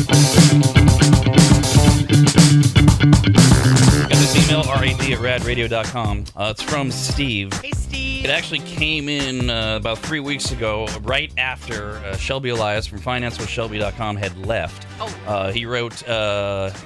Got this email, rad@radradio.com. It's from Steve. Hey, Steve. It actually came in about 3 weeks ago, right after Shelby Elias from financewithshelby.com had left. He wrote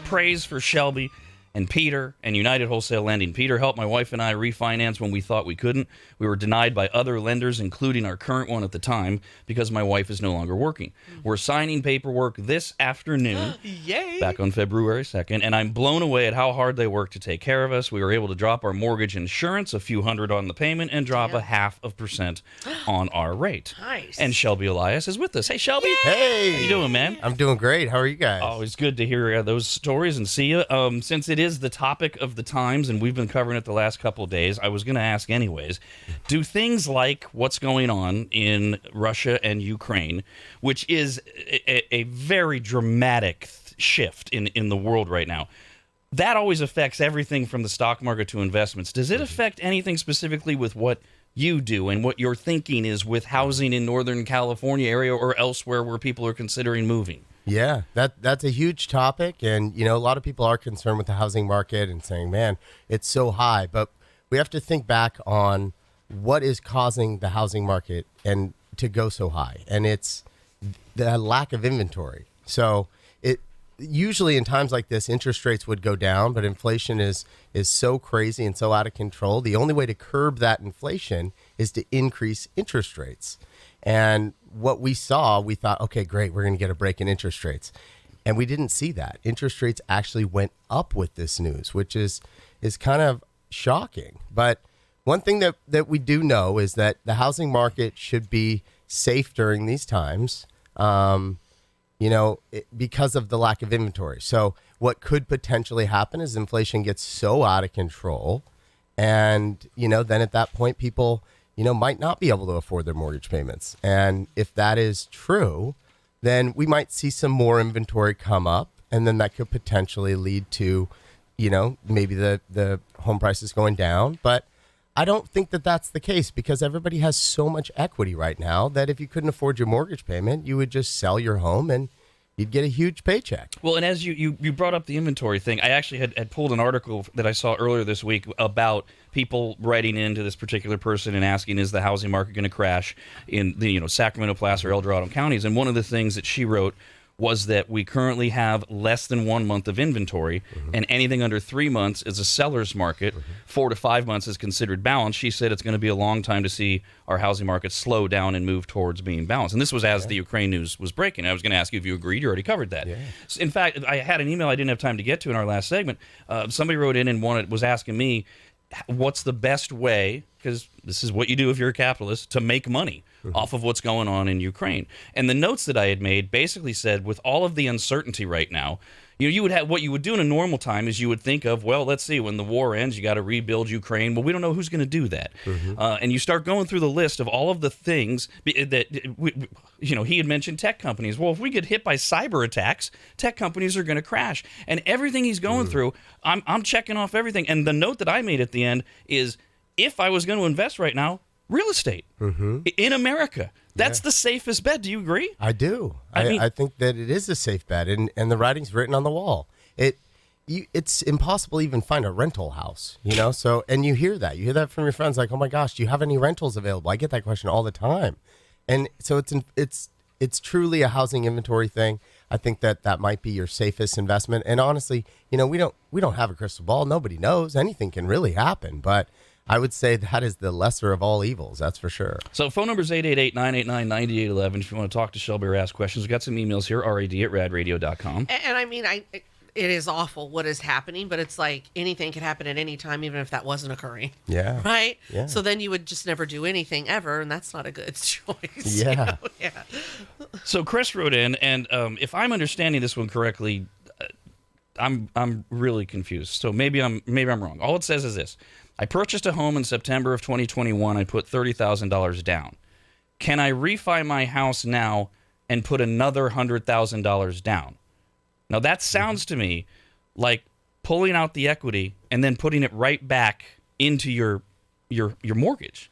praise for Shelby and Peter and United Wholesale Lending. Peter helped my wife and I refinance when we thought we couldn't. We were denied by other lenders, including our current one at the time, because my wife is no longer working. We're signing paperwork this afternoon, Yay. back on February 2nd, and I'm blown away at how hard they work to take care of us. We were able to drop our mortgage insurance a few hundred on the payment and drop a 0.5% on our rate. Nice. And Shelby Elias is with us. Hey, Shelby. Hey. How you doing, man? I'm doing great. How are you guys? Always good to hear those stories and see you. Since it is the topic of the times, and we've been covering it the last couple of days, I was going to ask anyways, do things like what's going on in Russia and Ukraine, which is a very dramatic shift in the world right now, that always affects everything from the stock market to investments. Does it affect anything specifically with what you do and what your thinking is with housing in Northern California area or elsewhere where people are considering moving? Yeah, that's a huge topic. And, you know, a lot of people are concerned with the housing market and saying, man, it's so high. But we have to think back on what is causing the housing market and to go so high. And it's the lack of inventory. So it usually in times like this, interest rates would go down, but inflation is so crazy and so out of control. The only way to curb that inflation is to increase interest rates. And what we saw, we thought, okay, great, we're going to get a break in interest rates. And we didn't see that. Interest rates actually went up with this news, which is kind of shocking. But one thing that we do know is that the housing market should be safe during these times, because of the lack of inventory. So what could potentially happen is inflation gets so out of control. And, then at that point, people might not be able to afford their mortgage payments. And if that is true, then we might see some more inventory come up. And then that could potentially lead to, maybe the home prices going down. But I don't think that that's the case because everybody has so much equity right now that if you couldn't afford your mortgage payment, you would just sell your home and you'd get a huge paycheck. Well, and as you brought up the inventory thing, I actually had pulled an article that I saw earlier this week about people writing into this particular person and asking, is the housing market going to crash in the Sacramento, Placer, El Dorado counties? And one of the things that she wrote was that we currently have less than 1 month of inventory, and anything under 3 months is a seller's market. 4 to 5 months is considered balanced. She said it's going to be a long time to see our housing market slow down and move towards being balanced. And this was as the Ukraine news was breaking. I was going to ask you if you agreed. You already covered that. Yeah. In fact, I had an email I didn't have time to get to in our last segment. Somebody wrote in and was asking me, what's the best way, because this is what you do if you're a capitalist, to make money off of what's going on in Ukraine. And the notes that I had made basically said, with all of the uncertainty right now, you would have what you would do in a normal time is you would think of, well, let's see, when the war ends, you got to rebuild Ukraine. Well, we don't know who's going to do that. And you start going through the list of all of the things that, he had mentioned tech companies. Well, if we get hit by cyber attacks, tech companies are going to crash. And everything he's going through, I'm checking off everything. And the note that I made at the end is, if I was going to invest right now, real estate in America. That's the safest bet. Do you agree? I do. I think that it is a safe bet, and the writing's written on the wall. It's impossible to even find a rental house, So, and you hear that from your friends, like, oh my gosh, do you have any rentals available? I get that question all the time, and so it's truly a housing inventory thing. I think that might be your safest investment. And honestly, we don't have a crystal ball. Nobody knows. Anything can really happen, but I would say that is the lesser of all evils, that's for sure. So phone number is 888-989-9811 if you want to talk to Shelby or ask questions. We've got some emails here, rad@radradio.com. And I mean, it is awful what is happening, but it's like anything could happen at any time, even if that wasn't occurring. Yeah. Right? Yeah. So then you would just never do anything ever, and that's not a good choice. Yeah. Yeah. So Chris wrote in, and if I'm understanding this one correctly, I'm really confused. So maybe I'm wrong. All it says is this. I purchased a home in September of 2021. I put $30,000 down. Can I refi my house now and put another $100,000 down? Now that sounds to me like pulling out the equity and then putting it right back into your mortgage.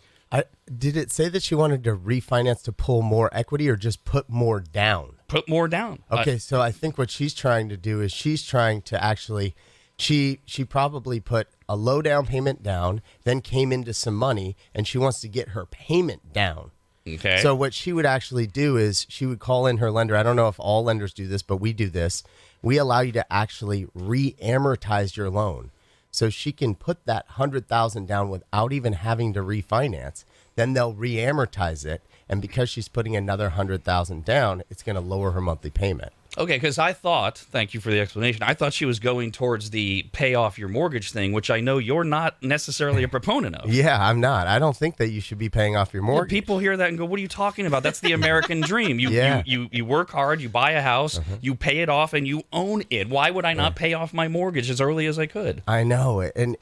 Did it say that she wanted to refinance to pull more equity or just put more down? put more down. Okay, so I think what she's trying to do is she's trying to actually, she probably put a low down payment down, then came into some money, and she wants to get her payment down. Okay. So what she would actually do is she would call in her lender. I don't know if all lenders do this, but we do this. We allow you to actually re-amortize your loan. So she can put that $100,000 down without even having to refinance. Then they'll re-amortize it. And because she's putting another $100,000 down, it's going to lower her monthly payment. Okay, because I thought, thank you for the explanation, I thought she was going towards the pay off your mortgage thing, which I know you're not necessarily a proponent of. Yeah, I'm not. I don't think that you should be paying off your Well, mortgage. people hear that and go, what are you talking about? That's the American dream. You work hard, you buy a house, you pay it off, and you own it. Why would I not pay off my mortgage as early as I could? I know, and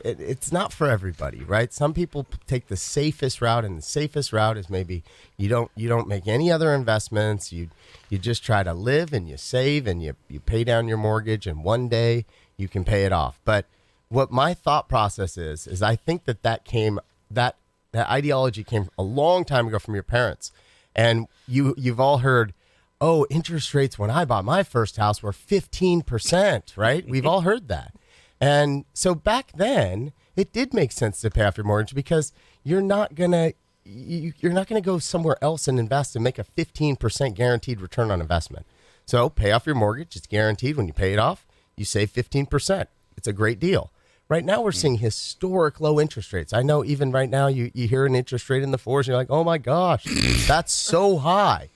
it's not for everybody, right? Some people take the safest route, and the safest route is maybe you don't make any other investments. You just try to live and you save and you pay down your mortgage, and one day you can pay it off. But what my thought process is I think that ideology came a long time ago from your parents, and you've all heard, oh, interest rates when I bought my first house were 15%, right? We've all heard that. And so back then, it did make sense to pay off your mortgage because you're not gonna go somewhere else and invest and make a 15% guaranteed return on investment. So pay off your mortgage. It's guaranteed. When you pay it off, you save 15%. It's a great deal. Right now, we're seeing historic low interest rates. I know even right now, you hear an interest rate in the 4s, and you're like, oh my gosh, that's so high.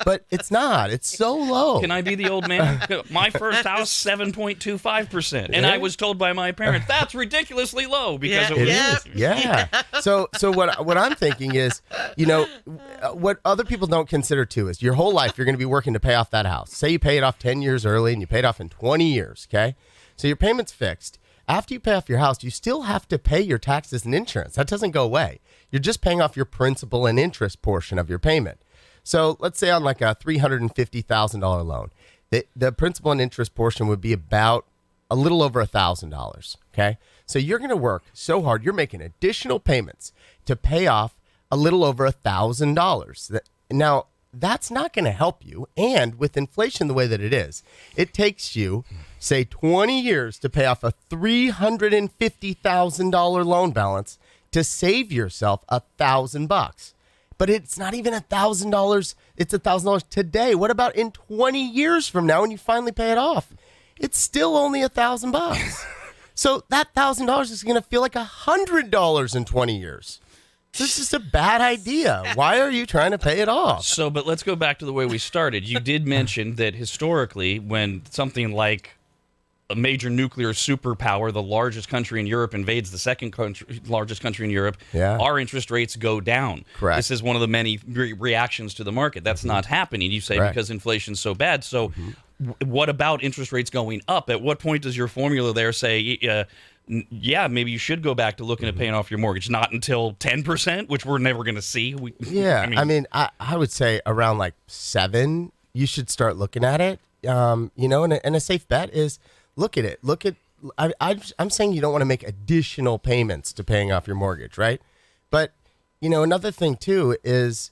But it's not. It's so low. Can I be the old man? My first house, 7.25%. And I was told by my parents, that's ridiculously low because it was. It is. Yeah. So what I'm thinking is, what other people don't consider too is your whole life you're going to be working to pay off that house. Say you pay it off 10 years early and you pay it off in 20 years, okay? So your payment's fixed. After you pay off your house, you still have to pay your taxes and insurance. That doesn't go away. You're just paying off your principal and interest portion of your payment. So let's say on like a $350,000 loan, the principal and interest portion would be about a little over $1,000. Okay. So you're going to work so hard. You're making additional payments to pay off a little over $1,000. Now, that's not going to help you. And with inflation the way that it is, it takes you, say, 20 years to pay off a $350,000 loan balance to save yourself $1,000. But it's not even $1,000. It's $1,000 today. What about in 20 years from now when you finally pay it off? It's still only $1,000. So that $1,000 is going to feel like $100 in 20 years. This is a bad idea. Why are you trying to pay it off? So, but let's go back to the way we started. You did mention that historically, when something like a major nuclear superpower, the largest country in Europe, invades the second largest country in Europe, our interest rates go down. Correct. This is one of the many reactions to the market. That's not happening, you say, because inflation's so bad. So what about interest rates going up? At what point does your formula there say, maybe you should go back to looking at paying off your mortgage? Not until 10%, which we're never going to see. I would say around like 7, you should start looking at it. And a safe bet is look at it. I'm saying you don't want to make additional payments to paying off your mortgage, right? But, another thing too is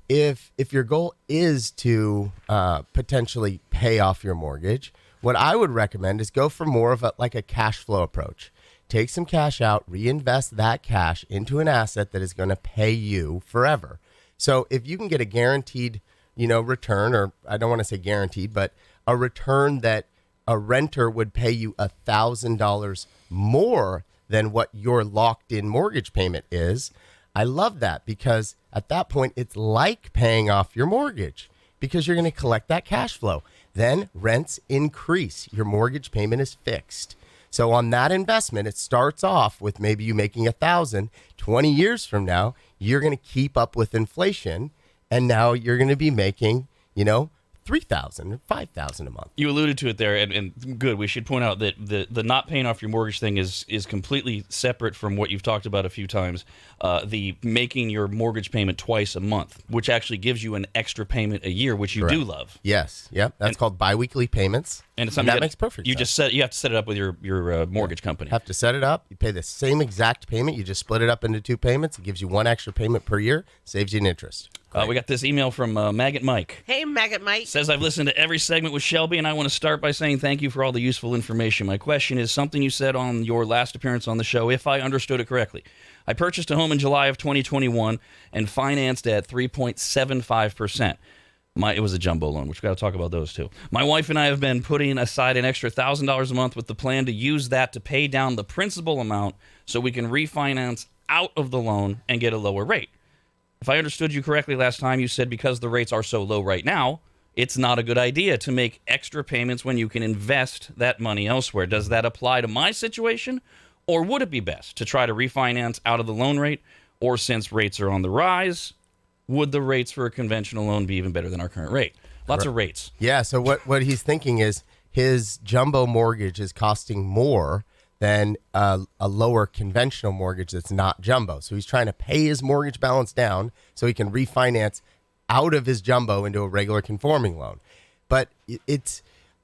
if your goal is to potentially pay off your mortgage, what I would recommend is go for more of a cash flow approach. Take some cash out, reinvest that cash into an asset that is going to pay you forever. So if you can get a guaranteed, return, or I don't want to say guaranteed, but a return that a renter would pay you $1,000 more than what your locked in mortgage payment is. I love that because at that point, it's like paying off your mortgage because you're going to collect that cash flow. Then rents increase. Your mortgage payment is fixed. So on that investment, it starts off with maybe you making $1,000. 20 years from now, you're going to keep up with inflation, and now you're going to be making, $3,000 or $5,000 a month. You alluded to it there, and good. We should point out that the not paying off your mortgage thing is completely separate from what you've talked about a few times. The making your mortgage payment twice a month, which actually gives you an extra payment a year, which you do love. Yes, yep. That's called biweekly payments. And it's something that makes perfect sense. You have to set it up with your mortgage company. Have to set it up. You pay the same exact payment. You just split it up into 2 payments. It gives you 1 extra payment per year. Saves you in interest. We got this email from Maggot Mike. Hey, Maggot Mike. Says, I've listened to every segment with Shelby, and I want to start by saying thank you for all the useful information. My question is something you said on your last appearance on the show, if I understood it correctly. I purchased a home in July of 2021 and financed at 3.75%. It was a jumbo loan, which we've got to talk about those too. My wife and I have been putting aside an extra $1,000 a month with the plan to use that to pay down the principal amount so we can refinance out of the loan and get a lower rate. If I understood you correctly last time, you said because the rates are so low right now, it's not a good idea to make extra payments when you can invest that money elsewhere. Does that apply to my situation, or would it be best to try to refinance out of the loan rate? Or since rates are on the rise, would the rates for a conventional loan be even better than our current rate? Lots of rates. Yeah, so what he's thinking is his jumbo mortgage is costing more than a lower conventional mortgage that's not jumbo. So he's trying to pay his mortgage balance down so he can refinance out of his jumbo into a regular conforming loan. But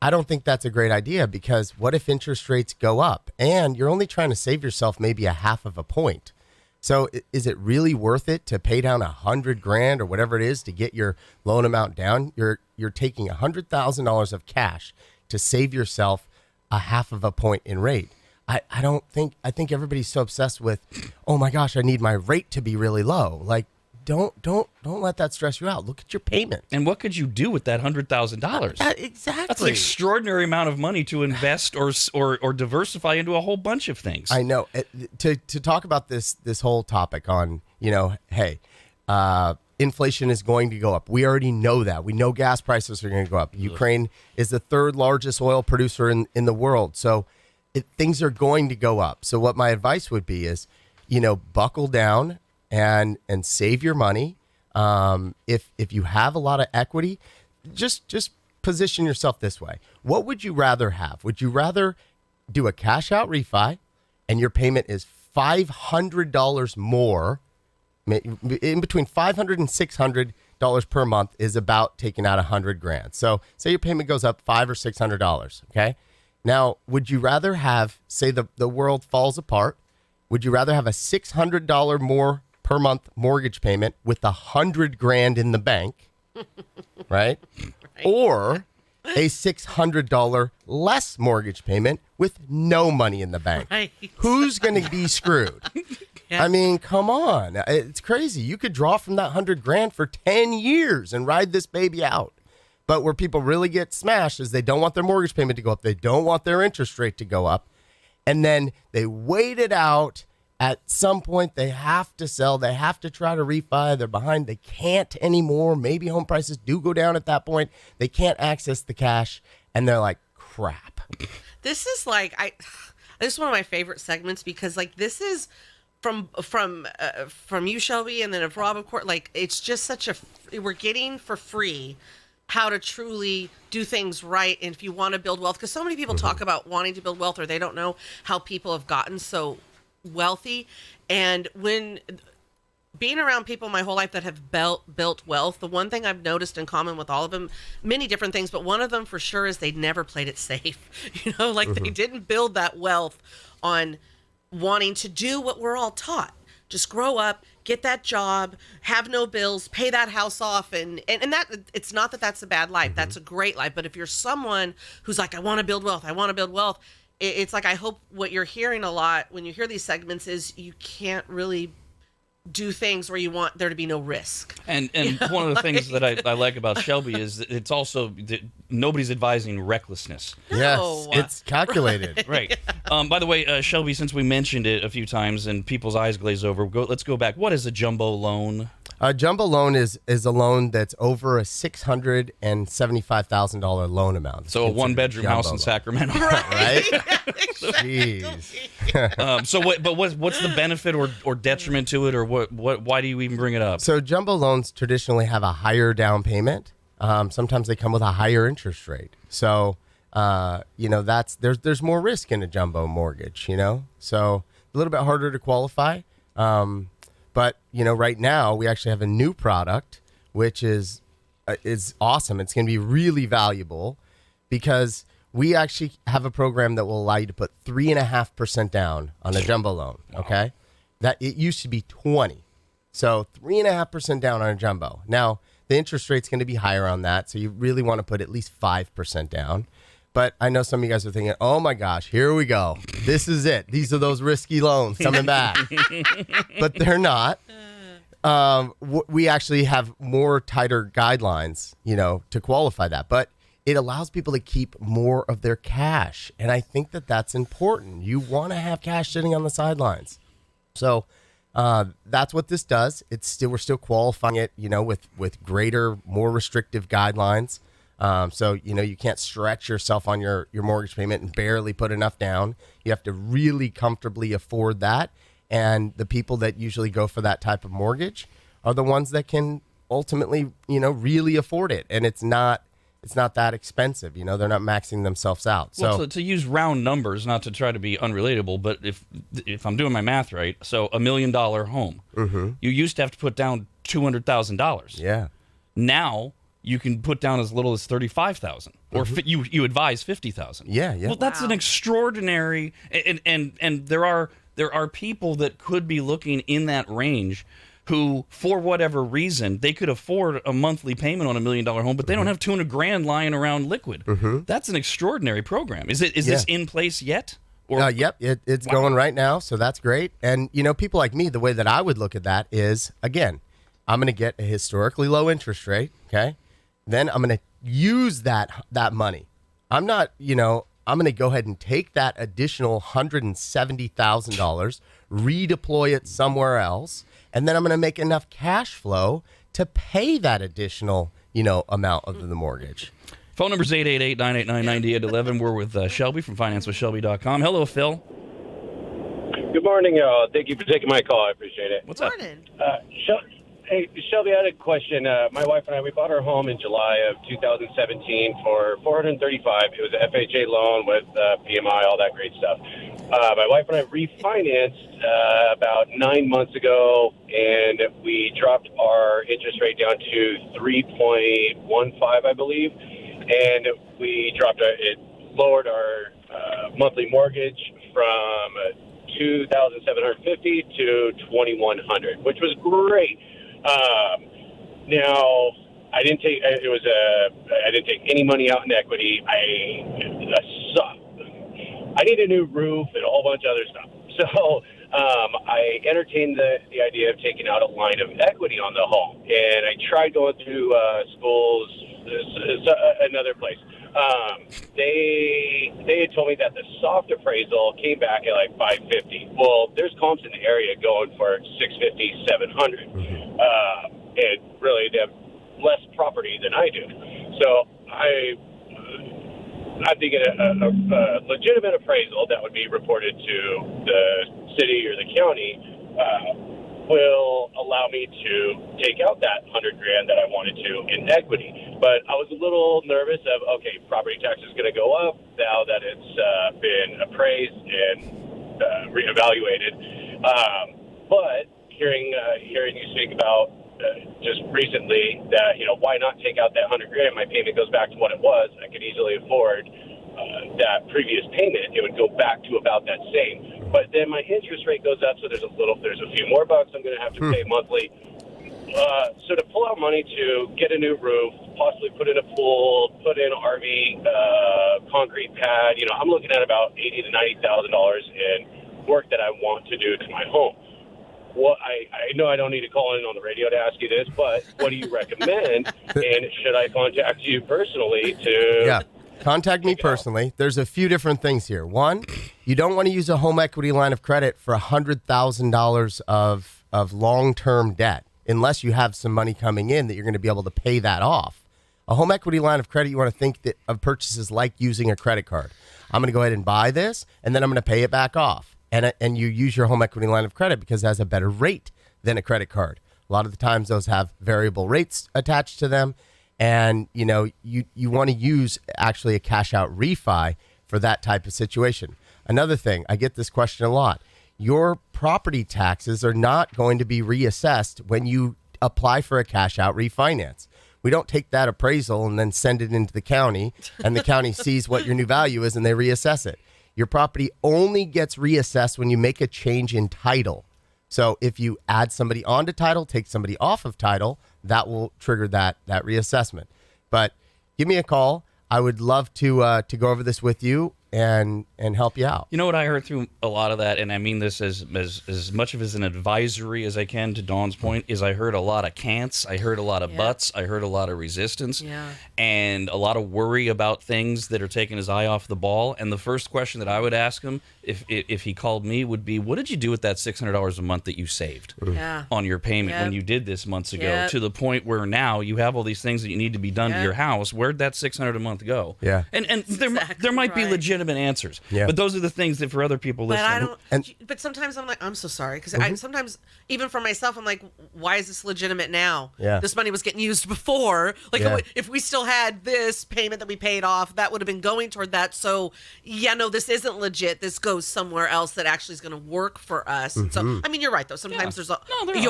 I don't think that's a great idea, because what if interest rates go up and you're only trying to save yourself maybe a half of a point? So is it really worth it to pay down $100,000 or whatever it is to get your loan amount down? You're taking $100,000 of cash to save yourself a half of a point in rate. I think everybody's so obsessed with, oh my gosh, I need my rate to be really low. Like, don't let that stress you out. Look at your payment. And what could you do with that $100,000? Exactly. That's an extraordinary amount of money to invest or diversify into a whole bunch of things. I know. To talk about this whole topic on, hey, inflation is going to go up. We already know that. We know gas prices are going to go up. Ukraine is the third largest oil producer in the world. So things are going to go up. So what my advice would be is, buckle down and save your money. If you have a lot of equity, just position yourself this way. What would you rather have? Would you rather do a cash out refi and your payment is $500 more, in between $500 and $600 per month is about taking out $100,000. So say your payment goes up $500 or $600. Okay. Now, would you rather have, say the world falls apart, would you rather have a $600 more per month mortgage payment with $100,000 in the bank, right? Or a $600 less mortgage payment with no money in the bank? Right. Who's going to be screwed? Yeah. I mean, come on. It's crazy. You could draw from that $100,000 for 10 years and ride this baby out. But where people really get smashed is they don't want their mortgage payment to go up. They don't want their interest rate to go up. And then they wait it out. At some point, they have to sell. They have to try to refi. They're behind. They can't anymore. Maybe home prices do go down at that point. They can't access the cash. And they're like, crap. This is like, this is one of my favorite segments, because like this is from you, Shelby, and then of Rob, of course. Like, it's just we're getting for free how to truly do things right. And if you want to build wealth, because so many people talk about wanting to build wealth, or they don't know how people have gotten so wealthy. And when being around people my whole life that have built wealth, the one thing I've noticed in common with all of them, many different things, but one of them for sure is they never played it safe. They didn't build that wealth on wanting to do what we're all taught. Just grow up, get that job, have no bills, pay that house off. And that, it's not that that's a bad life. That's a great life. But if you're someone who's like, I want to build wealth, it's like, I hope what you're hearing a lot when you hear these segments is you can't really do things where you want there to be no risk. And one of the things that I like about Shelby is that it's also that nobody's advising recklessness. Yes, it's calculated. Right. By the way, Shelby, since we mentioned it a few times and people's eyes glaze over, let's go back. What is a jumbo loan? A jumbo loan is a loan that's over a $675,000 loan amount. So a one-bedroom house in Sacramento. Right? Exactly. Jeez. What's the benefit or detriment to it, or why do you even bring it up? So jumbo loans traditionally have a higher down payment. Sometimes they come with a higher interest rate. So there's more risk in a jumbo mortgage. So a little bit harder to qualify. But right now we actually have a new product, which is awesome. It's going to be really valuable because we actually have a program that will allow you to put 3.5% down on a jumbo loan. Okay, that it used to be 20. So 3.5% down on a jumbo. Now, the interest rate's going to be higher on that, so you really want to put at least 5% down. But I know some of you guys are thinking, oh my gosh, here we go. This is it. These are those risky loans coming back. But they're not. We actually have more tighter guidelines, to qualify that. But it allows people to keep more of their cash. And I think that that's important. You want to have cash sitting on the sidelines. So that's what this does. We're still qualifying it, with greater, more restrictive guidelines. So, you can't stretch yourself on your mortgage payment and barely put enough down. You have to really comfortably afford that. And the people that usually go for that type of mortgage are the ones that can ultimately, really afford it. And it's not that expensive. They're not maxing themselves out. Well, So to use round numbers, not to try to be unrelatable, but if I'm doing my math right, so $1 million home, you used to have to put down $200,000. yeah. Now you can put down as little as $35,000, or you advise $50,000. Yeah. Well, that's an extraordinary, and there are people that could be looking in that range who, for whatever reason, they could afford a monthly payment on $1 million home, but they don't have $200,000 lying around liquid. That's an extraordinary program. Is this in place yet? Or Yep, it's going right now, so that's great. And, people like me, the way that I would look at that is, again, I'm going to get a historically low interest rate, okay? Then I'm going to use that money. I'm not, I'm going to go ahead and take that additional $170,000, redeploy it somewhere else, and then I'm going to make enough cash flow to pay that additional, amount of the mortgage. Phone number is 888-989-9811. We're with Shelby from financewithshelby.com. Hello, Phil. Good morning. Thank you for taking my call. I appreciate it. What's up? Morning. Hey, Shelby, I had a question. My wife and I, we bought our home in July of 2017 for $435. It was an FHA loan with PMI, all that great stuff. My wife and I refinanced about 9 months ago, and we dropped our interest rate down to 3.15, I believe. And we it lowered our monthly mortgage from $2,750 to $2,100, which was great. Now, I didn't take any money out in equity. I need a new roof and a whole bunch of other stuff. So I entertained the idea of taking out a line of equity on the home, and I tried going through schools, another place. They had told me that the soft appraisal came back at like $550. Well, there's comps in the area going for $650, $700. And really, they have less property than I do. So I'm thinking a legitimate appraisal that would be reported to the city or the county will allow me to take out that $100,000 that I wanted to in equity. But I was a little nervous of, okay, property tax is going to go up now that it's been appraised and reevaluated. But hearing you speak about just recently that, why not take out that $100,000? My payment goes back to what it was. I could easily afford that previous payment. It would go back to about that same. But then my interest rate goes up, so there's a few more bucks I'm going to have to pay monthly. So to pull out money to get a new roof, possibly put in a pool, put in RV concrete pad, I'm looking at about $80,000 to $90,000 in work that I want to do to my home. Well, I know I don't need to call in on the radio to ask you this, but what do you recommend? And should I contact you personally to... Yeah. Contact me personally. There's a few different things here. One, you don't want to use a home equity line of credit for $100,000 of long-term debt unless you have some money coming in that you're going to be able to pay that off. A home equity line of credit, you want to think of purchases like using a credit card. I'm going to go ahead and buy this, and then I'm going to pay it back off. And you use your home equity line of credit because it has a better rate than a credit card. A lot of the times those have variable rates attached to them. And, you want to use actually a cash out refi for that type of situation. Another thing, I get this question a lot. Your property taxes are not going to be reassessed when you apply for a cash out refinance. We don't take that appraisal and then send it into the county and the county sees what your new value is and they reassess it. Your property only gets reassessed when you make a change in title. So if you add somebody onto title, take somebody off of title, that will trigger that reassessment. But give me a call. I would love to go over this with you and help you out. You know what I heard through a lot of that, and I mean this as much of as an advisory as I can to Dawn's point, is I heard a lot of can'ts, I heard a lot of buts, I heard a lot of resistance, and a lot of worry about things that are taking his eye off the ball. And the first question that I would ask him if he called me would be, what did you do with that $600 a month that you saved on your payment when you did this months ago, to the point where now you have all these things that you need to be done to your house? Where'd that $600 a month go? Yeah. And there might be legitimate answers. Yeah. But those are the things that for other people listening. But sometimes I'm like, I'm so sorry. Because I sometimes, even for myself, I'm like, why is this legitimate now? Yeah. This money was getting used before. Like, if we still had this payment that we paid off, that would have been going toward that. So, no, this isn't legit. This goes somewhere else that actually is going to work for us. And so, I mean, you're right, though. Sometimes there's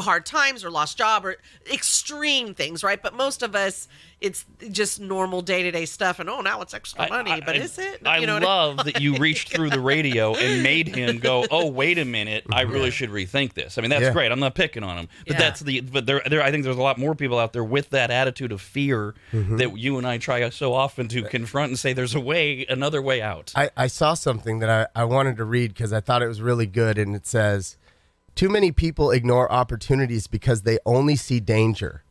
hard times or lost job or extreme things, right? But most of us, it's just normal day-to-day stuff. And, now it's extra money. But is it? I love that you reached through the radio and made him go, oh, wait a minute, I really should rethink this. I mean, that's great. I'm not picking on him. But I think there's a lot more people out there with that attitude of fear that you and I try so often to confront and say there's another way out. I saw something that I wanted to read because I thought it was really good, and it says, too many people ignore opportunities because they only see danger.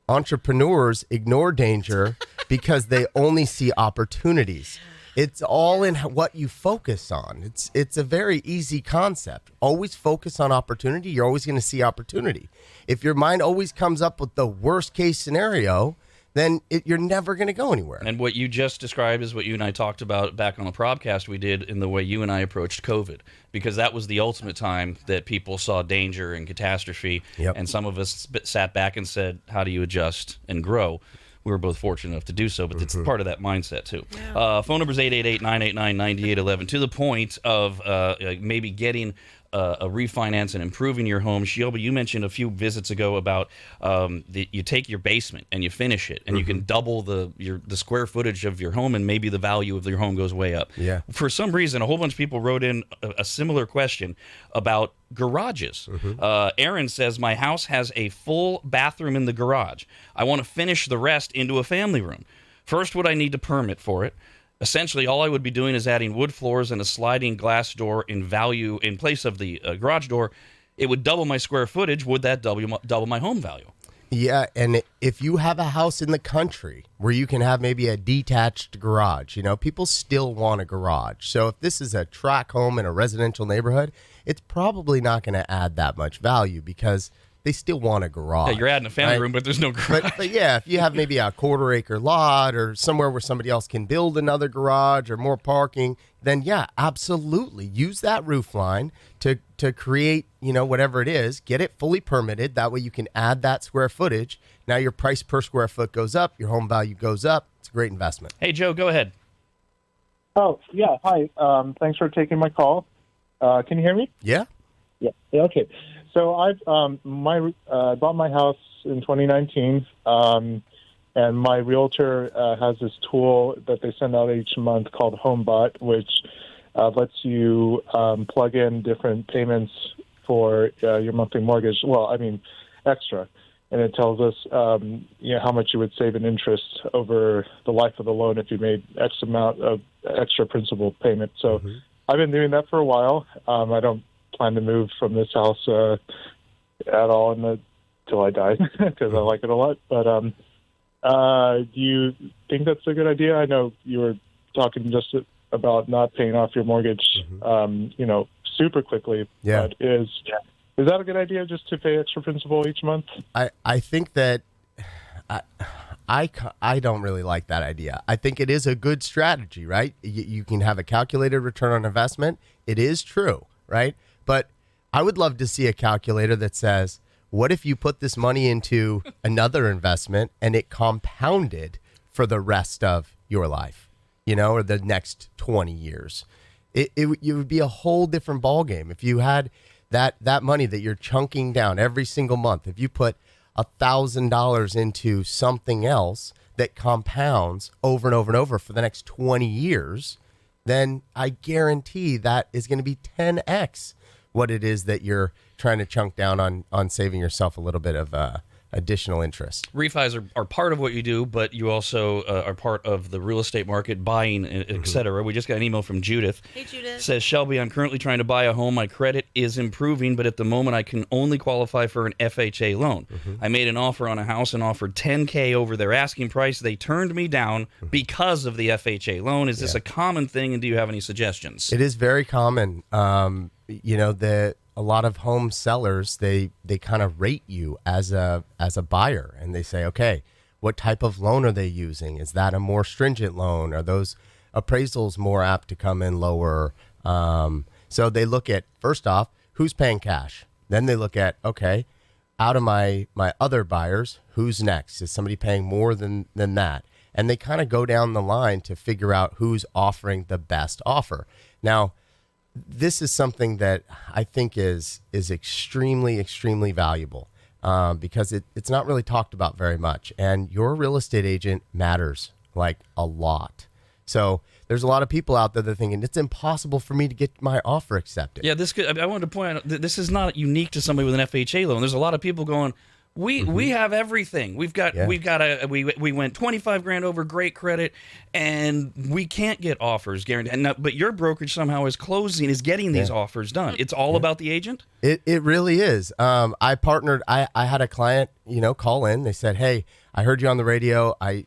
Entrepreneurs ignore danger because they only see opportunities. It's all in what you focus on. It's a very easy concept. Always focus on opportunity. You're always going to see opportunity. If your mind always comes up with the worst case scenario, then you're never going to go anywhere. And what you just described is what you and I talked about back on the podcast we did in the way you and I approached COVID, because that was the ultimate time that people saw danger and catastrophe. And some of us sat back and said, how do you adjust and grow? We were both fortunate enough to do so, but it's part of that mindset, too. Phone number is 888-989-9811. To the point of maybe getting a refinance and improving your home. Shelby, you mentioned a few visits ago about you take your basement and you finish it, and you can double the square footage of your home, and maybe the value of your home goes way up. Yeah. For some reason, a whole bunch of people wrote in a similar question about garages. Aaron says, my house has a full bathroom in the garage. I want to finish the rest into a family room. First, would I need to permit for it? Essentially, all I would be doing is adding wood floors and a sliding glass door in value in place of the garage door. It would double my square footage. Would that double my home value? Yeah, and if you have a house in the country where you can have maybe a detached garage, people still want a garage. So if this is a tract home in a residential neighborhood, it's probably not going to add that much value because they still want a garage. Yeah, you're adding a family room, but there's no garage. But yeah, if you have maybe a quarter-acre lot or somewhere where somebody else can build another garage or more parking, then yeah, absolutely. Use that roof line to create, whatever it is. Get it fully permitted. That way you can add that square footage. Now your price per square foot goes up. Your home value goes up. It's a great investment. Hey, Joe, go ahead. Oh, yeah. Hi. Thanks for taking my call. Can you hear me? Yeah. Yeah. Okay. So I bought my house in 2019, and my realtor has this tool that they send out each month called HomeBot, which lets you plug in different payments for your monthly mortgage. Well, I mean, extra, and it tells us how much you would save in interest over the life of the loan if you made X amount of extra principal payment. So I've been doing that for a while. I don't plan to move from this house at all until I die because I like it a lot. But do you think that's a good idea? I know you were talking just about not paying off your mortgage, super quickly. Yeah. But is that a good idea, just to pay extra principal each month? I think that I don't really like that idea. I think it is a good strategy, right? You can have a calculated return on investment. It is true, right? But I would love to see a calculator that says, what if you put this money into another investment and it compounded for the rest of your life, or the next 20 years? It would be a whole different ballgame. If you had that money that you're chunking down every single month, if you put $1,000 into something else that compounds over and over and over for the next 20 years, then I guarantee that is going to be 10x what it is that you're trying to chunk down on saving yourself a little bit of additional interest. Refis are part of what you do, but you also are part of the real estate market, buying, et cetera. We just got an email from Judith. Hey, Judith. Says, Shelby, I'm currently trying to buy a home. My credit is improving, but at the moment I can only qualify for an FHA loan. I made an offer on a house and offered $10K over their asking price. They turned me down because of the FHA loan. Is this a common thing, and do you have any suggestions? It is very common. A lot of home sellers, they kind of rate you as a buyer, and they say, okay, what type of loan are they using? Is that a more stringent loan? Are those appraisals more apt to come in lower? So they look at, first off, who's paying cash. Then they look at, okay, out of my other buyers, who's next? Is somebody paying more than that? And they kind of go down the line to figure out who's offering the best offer. Now, this is something that I think is extremely, extremely valuable because it's not really talked about very much. And your real estate agent matters like a lot. So there's a lot of people out there that are thinking it's impossible for me to get my offer accepted. Yeah, I wanted to point out that this is not unique to somebody with an FHA loan. There's a lot of people going, we have everything. We went 25 grand over great credit, and we can't get offers guaranteed. But your brokerage somehow is getting these offers done. It's all about the agent. It really is. I partnered. I had a client, call in. They said, "Hey, I heard you on the radio. I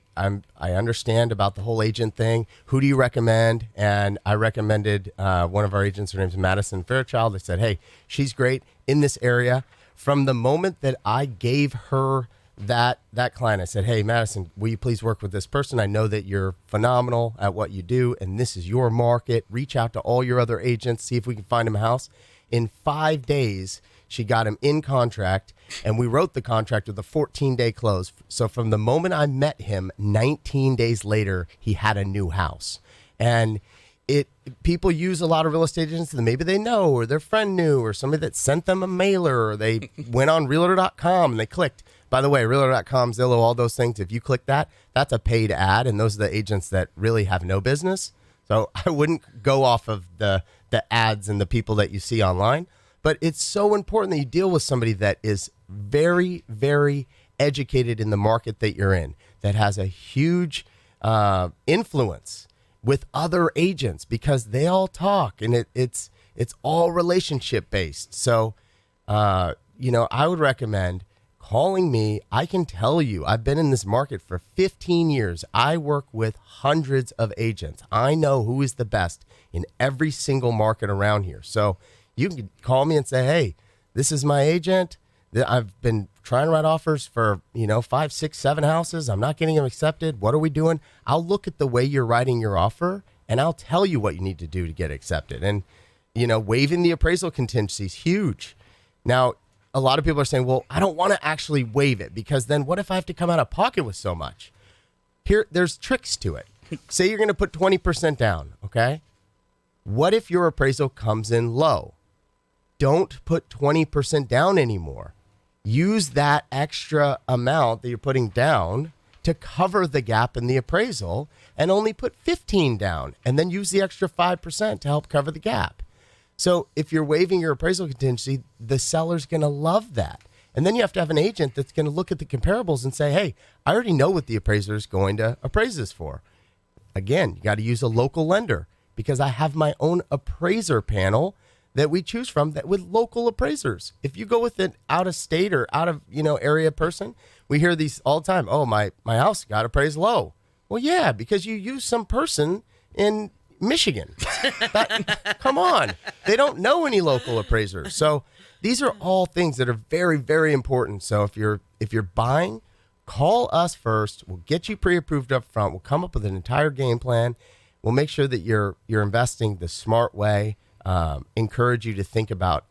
understand about the whole agent thing. Who do you recommend?" And I recommended one of our agents. Her name's Madison Fairchild. They said, "Hey, she's great in this area." From the moment that I gave her that client, I said, "Hey, Madison, will you please work with this person? I know that you're phenomenal at what you do, and this is your market. Reach out to all your other agents, see if we can find him a house." In 5 days, she got him in contract, and we wrote the contract with a 14-day close. So from the moment I met him, 19 days later, he had a new house. And people use a lot of real estate agents that maybe they know, or their friend knew, or somebody that sent them a mailer, or they went on realtor.com and they clicked. By the way, realtor.com, Zillow, all those things, if you click that, that's a paid ad, and those are the agents that really have no business. So I wouldn't go off of the ads and the people that you see online. But it's so important that you deal with somebody that is very, very educated in the market that you're in, that has a huge influence with other agents, because they all talk, and it's all relationship based. So, I would recommend calling me. I can tell you, I've been in this market for 15 years. I work with hundreds of agents. I know who is the best in every single market around here. So you can call me and say, "Hey, this is my agent. I've been trying to write offers for, 5, 6, 7 houses. I'm not getting them accepted. What are we doing?" I'll look at the way you're writing your offer, and I'll tell you what you need to do to get accepted. And, waiving the appraisal contingency is huge. Now, a lot of people are saying, well, I don't want to actually waive it, because then what if I have to come out of pocket with so much? There's tricks to it. Say you're going to put 20% down, okay? What if your appraisal comes in low? Don't put 20% down anymore. Use that extra amount that you're putting down to cover the gap in the appraisal, and only put 15 down, and then use the extra 5% to help cover the gap. So if you're waiving your appraisal contingency, the seller's going to love that. And then you have to have an agent that's going to look at the comparables and say, "Hey, I already know what the appraiser is going to appraise this for." Again, you got to use a local lender, because I have my own appraiser panel that we choose from that with local appraisers. If you go with an out of state or out of, area person, we hear these all the time. "Oh, my house got appraised low." Well, yeah, because you use some person in Michigan. Come on. They don't know any local appraisers. So these are all things that are very, very important. So if you're buying, call us first. We'll get you pre-approved up front. We'll come up with an entire game plan. We'll make sure that you're investing the smart way. Encourage you to think about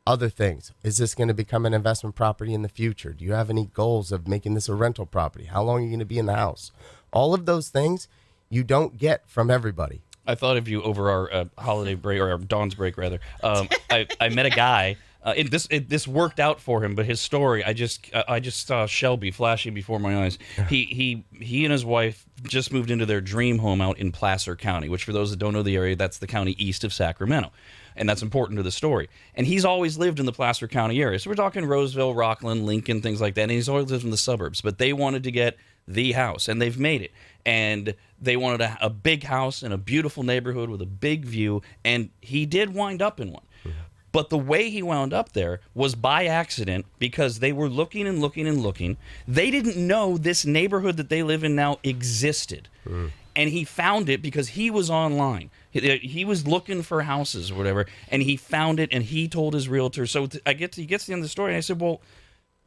other things. Is this going to become an investment property in the future? Do you have any goals of making this a rental property? How long are you going to be in the house? All of those things you don't get from everybody. I thought of you over our holiday break, or our Dawn's break, rather. I met a guy This worked out for him, but his story, I just saw Shelby flashing before my eyes. He and his wife just moved into their dream home out in Placer County, which for those that don't know the area, that's the county east of Sacramento. And that's important to the story. And he's always lived in the Placer County area. So we're talking Roseville, Rockland, Lincoln, things like that. And he's always lived in the suburbs. But they wanted to get the house, and they've made it. And they wanted a big house in a beautiful neighborhood with a big view. And he did wind up in one. But the way he wound up there was by accident, because they were looking and looking and looking. They didn't know this neighborhood that they live in now existed. And he found it because he was online. He was looking for houses or whatever, and he found it, and he told his realtor. So he gets to the end of the story, and I said, well,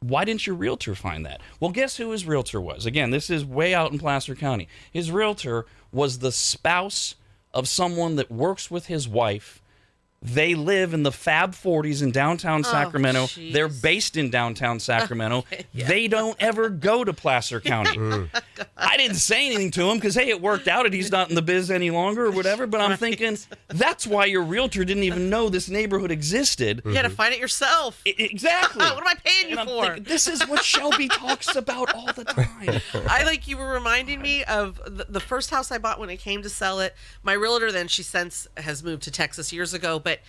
why didn't your realtor find that? Well, guess who his realtor was? Again, this is way out in Placer County. His realtor was the spouse of someone that works with his wife. They live in the Fab 40s in downtown Sacramento. Geez. They're based in downtown Sacramento. Yeah. They don't ever go to Placer County. I didn't say anything to him because, hey, it worked out and he's not in the biz any longer or whatever. But I'm thinking, that's why your realtor didn't even know this neighborhood existed. You had to find it yourself. Exactly. What am I paying you And I'm for? thinking, this is what Shelby talks about all the time. You were reminding me of the first house I bought when I came to sell it. My realtor then, she since has moved to Texas years ago, but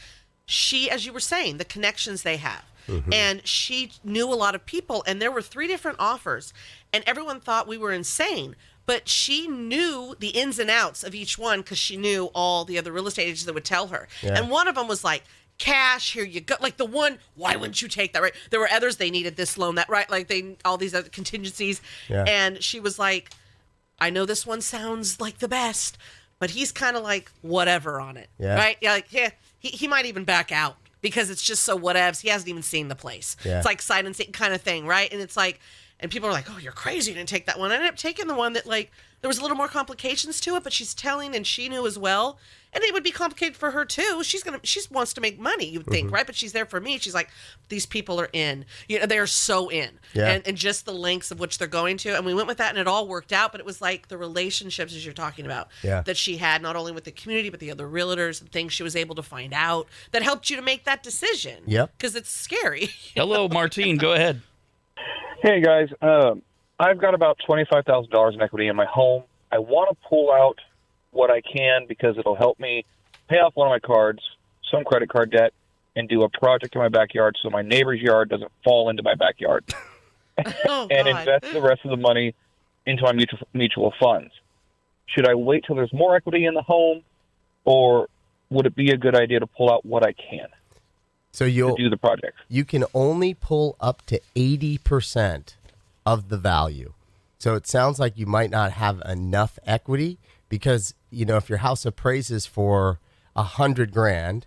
she, as you were saying, the connections they have. And she knew a lot of people, and there were 3 different offers, and everyone thought we were insane. But she knew the ins and outs of each one because she knew all the other real estate agents that would tell her. Yeah. And one of them was like, cash, here you go. Like the one, why wouldn't you take that, right? There were others, they needed this loan, that, right? Like all these other contingencies. Yeah. And she was like, I know this one sounds like the best, but he's kind of like whatever on it, Yeah. right? Yeah, like, yeah, he might even back out because it's just so whatevs. He hasn't even seen the place. Yeah. It's like sight unseen kind of thing, right? And it's like, and people are like, oh, you're crazy, you didn't take that one. I ended up taking the one that, like, there was a little more complications to it, but she's telling, and she knew as well. And it would be complicated for her too. She wants to make money, you would think, right? But she's there for me. She's like, these people are in. They're so in. Yeah. And just the lengths of which they're going to. And we went with that, and it all worked out. But it was like the relationships, as you're talking about, that she had, not only with the community, but the other realtors and things she was able to find out that helped you to make that decision. Yep. Because it's scary. Hello, Martine. Go ahead. Hey, guys. I've got about $25,000 in equity in my home. I want to pull out what I can because it'll help me pay off one of my cards, some credit card debt, and do a project in my backyard so my neighbor's yard doesn't fall into my backyard. Oh, And God. invest the rest of the money into my mutual funds. Should I wait till there's more equity in the home, or would it be a good idea to pull out what I can So to do the project? you can only pull up to 80% of the value. So it sounds like you might not have enough equity because, if your house appraises for $100,000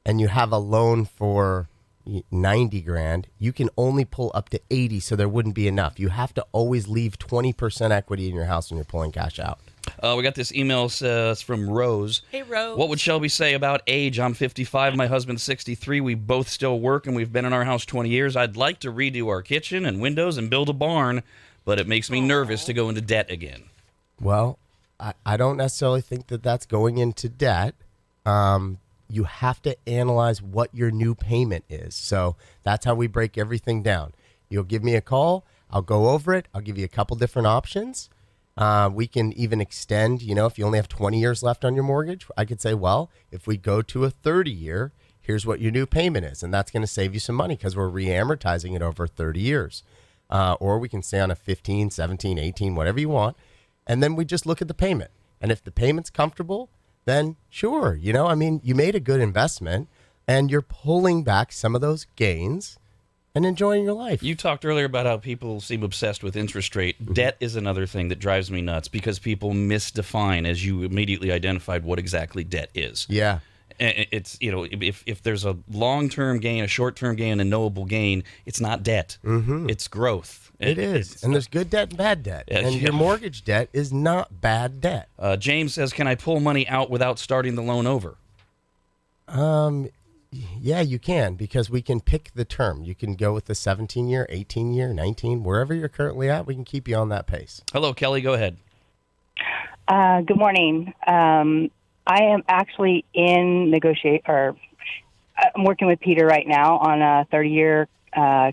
and you have a loan for $90,000, you can only pull up to 80. So there wouldn't be enough. You have to always leave 20% equity in your house when you're pulling cash out. We got this email from Rose. Hey, Rose. What would Shelby say about age? I'm 55. My husband's 63. We both still work, and we've been in our house 20 years. I'd like to redo our kitchen and windows and build a barn, but it makes me nervous to go into debt again. Well, I don't necessarily think that that's going into debt. You have to analyze what your new payment is. So that's how we break everything down. You'll give me a call. I'll go over it. I'll give you a couple different options. We can even extend, if you only have 20 years left on your mortgage, I could say, well, if we go to a 30-year, here's what your new payment is. And that's going to save you some money because we're re-amortizing it over 30 years. Or we can stay on a 15, 17, 18, whatever you want. And then we just look at the payment. And if the payment's comfortable, then sure. You made a good investment and you're pulling back some of those gains and enjoying your life. You talked earlier about how people seem obsessed with interest rate. Debt is another thing that drives me nuts because people misdefine, as you immediately identified, what exactly debt is. Yeah. And it's, if there's a long-term gain, a short-term gain, a knowable gain, it's not debt. Mm-hmm. It's growth. It is. And there's good debt and bad debt. Yeah, and your mortgage debt is not bad debt. James says, can I pull money out without starting the loan over? Yeah, you can, because we can pick the term. You can go with the 17-year, 18-year, 19, wherever you're currently at, we can keep you on that pace. Hello, Kelly. Go ahead. Good morning. I am actually in I'm working with Peter right now on a 30-year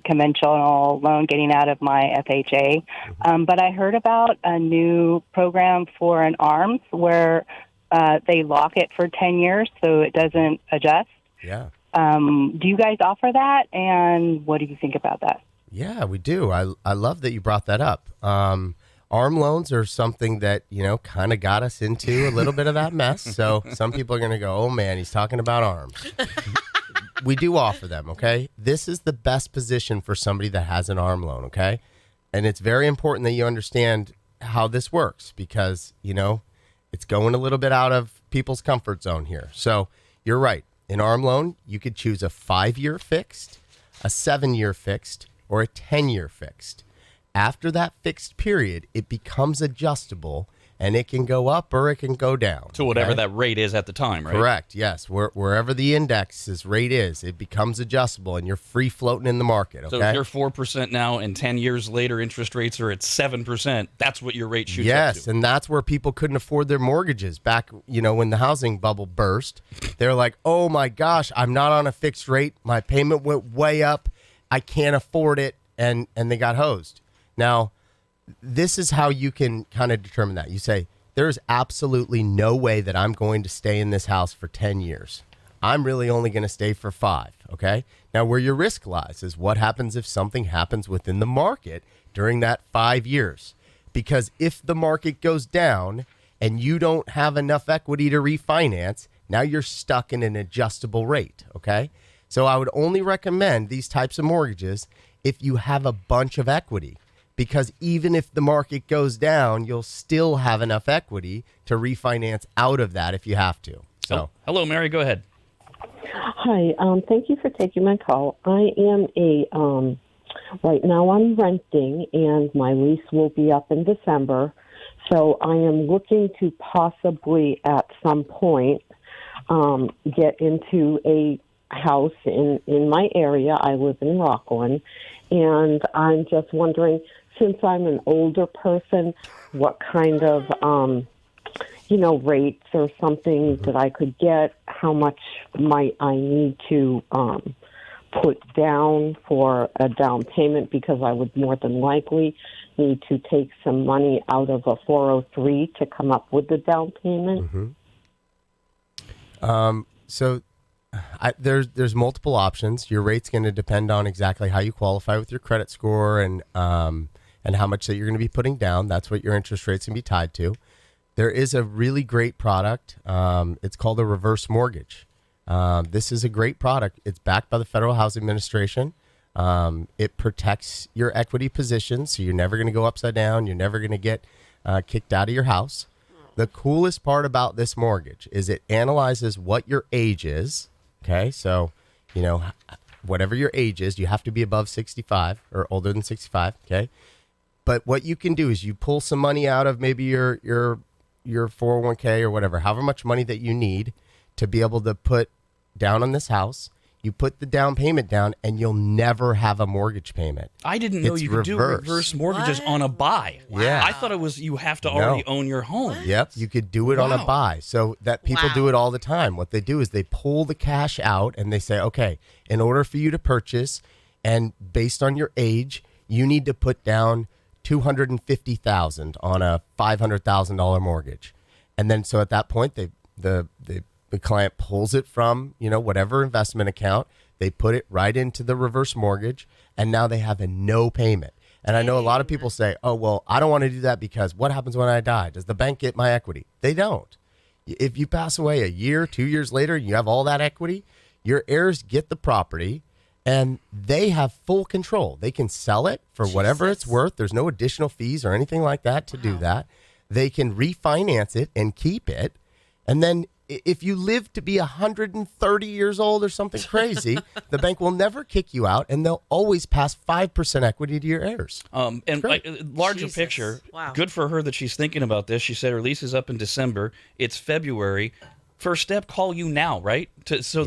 conventional loan getting out of my FHA. But I heard about a new program for an ARMS where they lock it for 10 years so it doesn't adjust. Yeah. Do you guys offer that? And what do you think about that? Yeah, we do. I love that you brought that up. ARM loans are something that, kind of got us into a little bit of that mess. So some people are going to go, oh, man, he's talking about ARMs. We do offer them, okay? This is the best position for somebody that has an ARM loan, okay? And it's very important that you understand how this works because, it's going a little bit out of people's comfort zone here. So you're right. In ARM loan, you could choose a 5-year fixed, a 7-year fixed, or a 10-year fixed. After that fixed period, it becomes adjustable, and it can go up or it can go down. To whatever that rate is at the time, right? Correct, yes. Wherever the index's rate is, it becomes adjustable, and you're free floating in the market, okay? So if you're 4% now and 10 years later interest rates are at 7%, that's what your rate shoots up to. Yes, and that's where people couldn't afford their mortgages. Back, when the housing bubble burst, they're like, oh my gosh, I'm not on a fixed rate. My payment went way up. I can't afford it, and they got hosed. Now, this is how you can kind of determine that. You say, there's absolutely no way that I'm going to stay in this house for 10 years. I'm really only going to stay for 5, okay? Now, where your risk lies is what happens if something happens within the market during that 5 years. Because if the market goes down and you don't have enough equity to refinance, now you're stuck in an adjustable rate, okay? So I would only recommend these types of mortgages if you have a bunch of equity. Because even if the market goes down, you'll still have enough equity to refinance out of that if you have to. So, hello, Mary. Go ahead. Hi. Thank you for taking my call. I am right now I'm renting, and my lease will be up in December. So I am looking to possibly at some point get into a house in my area. I live in Rockland, and I'm just wondering, since I'm an older person, what kind of, rates or something that I could get, how much might I need to put down for a down payment, because I would more than likely need to take some money out of a 403 to come up with the down payment. So there's multiple options. Your rate's going to depend on exactly how you qualify with your credit score and how much that you're going to be putting down. That's what your interest rate's going to be tied to. There is a really great product. It's called a reverse mortgage. This is a great product. It's backed by the Federal Housing Administration. It protects your equity position, so you're never going to go upside down. You're never going to get kicked out of your house. The coolest part about this mortgage is it analyzes what your age is. Okay, so, whatever your age is, you have to be above 65 or older than 65, okay? But what you can do is you pull some money out of maybe your 401k or whatever, however much money that you need to be able to put down on this house. You put the down payment down, and you'll never have a mortgage payment. I didn't know It's you could do reverse mortgages on a buy. Yeah. I thought it was you have to already own your home. Yep, you could do it on a buy. So that people do it all the time. What they do is they pull the cash out and they say, okay, in order for you to purchase, and based on your age, you need to put down $250,000 on a $500,000 mortgage. And then so at that point, the client pulls it from, whatever investment account. They put it right into the reverse mortgage, and now they have a no payment. And I know a lot of people say, oh, well, I don't want to do that because what happens when I die? Does the bank get my equity? They don't. If you pass away a year, 2 years later, you have all that equity, your heirs get the property, and they have full control. They can sell it for whatever it's worth. There's no additional fees or anything like that to do that. They can refinance it and keep it. And then if you live to be 130 years old or something crazy, the bank will never kick you out, and they'll always pass 5% equity to your heirs. And larger picture, good for her that she's thinking about this. She said her lease is up in December. It's February. first step, call you now, right? So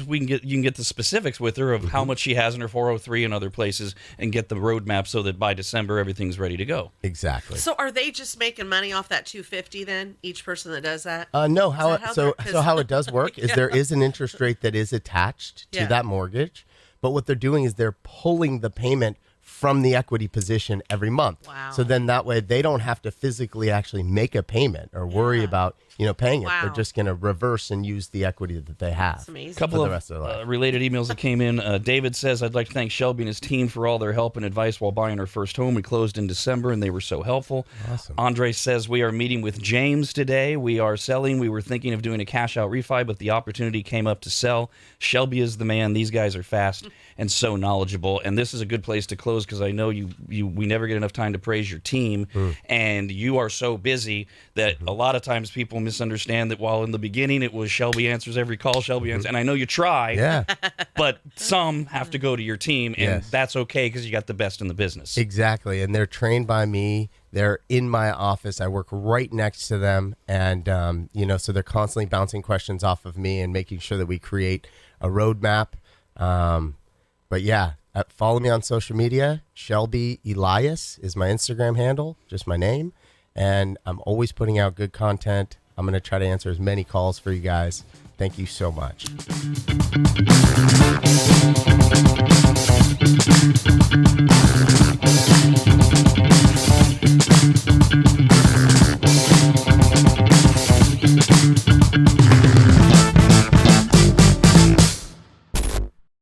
we can get the specifics with her of how much she has in her 403 and other places, and get the roadmap so that by December everything's ready to go. Exactly. So are they just making money off that $250 then? Each person that does that? No. So How it does work is there is an interest rate that is attached to that mortgage, but what they're doing is they're pulling the payment from the equity position every month. Wow. So then that way they don't have to physically actually make a payment or worry about paying it. They're just going to reverse and use the equity that they have. That's amazing. Couple for of the rest of their life. related emails that came in. David says, I'd like to thank Shelby and his team for all their help and advice while buying our first home. We closed in December, and they were so helpful. Awesome. Andre says, we are meeting with James today. We are selling. We were thinking of doing a cash-out refi, but the opportunity came up to sell. Shelby is the man. These guys are fast and so knowledgeable, and this is a good place to close because I know we never get enough time to praise your team, and you are so busy that a lot of times people misunderstand that while in the beginning it was Shelby answers every call, Shelby answers, and I know you try, but some have to go to your team, and that's okay because you got the best in the business. Exactly, and they're trained by me. They're in my office. I work right next to them, and so they're constantly bouncing questions off of me and making sure that we create a roadmap. But yeah, follow me on social media. Shelby Elias is my Instagram handle, just my name. And I'm always putting out good content. I'm going to try to answer as many calls for you guys. Thank you so much.